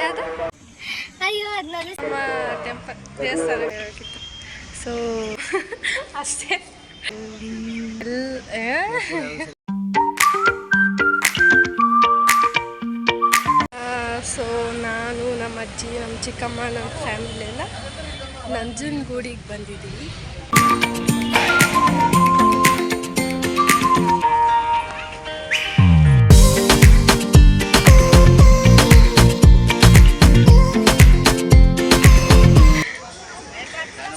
ಯಾವುದು ಅಯ್ಯೋ ಅದನ್ನ ಟೆಂಪಲ್ ದೇವಸ್ಥಾನ ಹೇಳಬೇಕಿತ್ತು. ಸೊ ಅಷ್ಟೇ. ಸೊ ನಾನು ನಮ್ಮ ಅಜ್ಜಿ ನಮ್ಮ ಚಿಕ್ಕಮ್ಮ ನಮ್ಮ ಫ್ಯಾಮಿಲಿ ಎಲ್ಲ ನಂಜನಗೂಡಿಗೆ ಬಂದಿದ್ದೀವಿ.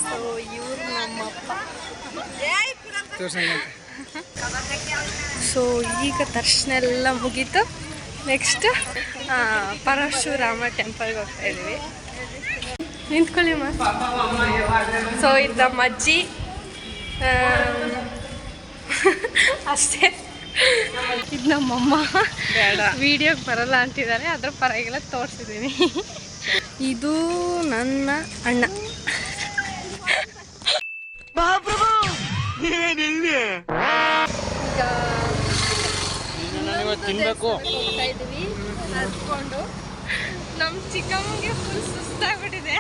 ಸೊ ಇವ್ರು ನಮ್ಮಪ್ಪ. ಸೊ ಈಗ ದರ್ಶನ ಎಲ್ಲ ಮುಗೀತು. ನೆಕ್ಸ್ಟ್ ಪರಶುರಾಮ ಟೆಂಪಲ್ಗೆ ಹೋಗ್ತಾ ಇದ್ದೀವಿ. ನಿಂತ್ಕೊಳ್ಳಿ ಸೊ ಇದು ನಮ್ಮ ಅಜ್ಜಿ ಅಷ್ಟೇ. ಇದು ನಮ್ಮಮ್ಮ ವಿಡಿಯೋಗೆ ಬರಲ್ಲ ಅಂತಿದ್ದಾರೆ, ಅದ್ರ ಪರವಾಗಿಲ್ಲ ತೋರಿಸಿದ್ದೀನಿ. ಇದು ನನ್ನ ಅಣ್ಣ. ತಿನ್ಬೇಕು ಹೋಗ್ತಾ ಇದೀವಿ ನಡ್ಕೊಂಡು. ನಮ್ಮ ಚಿಕ್ಕಮ್ಮಗೆ ಫುಲ್ ಸುಸ್ತಾಗ್ಬಿಟ್ಟಿದೆ.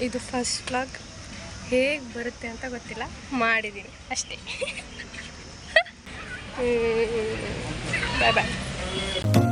ಇದು ಫಸ್ಟ್ ವ್ಲಾಗ್. ಹೇಗೆ ಬರುತ್ತೆ ಅಂತ ಗೊತ್ತಿಲ್ಲ, ಮಾಡಿದ್ದೀನಿ ಅಷ್ಟೇ. ಬಾಯ್ ಬಾಯ್.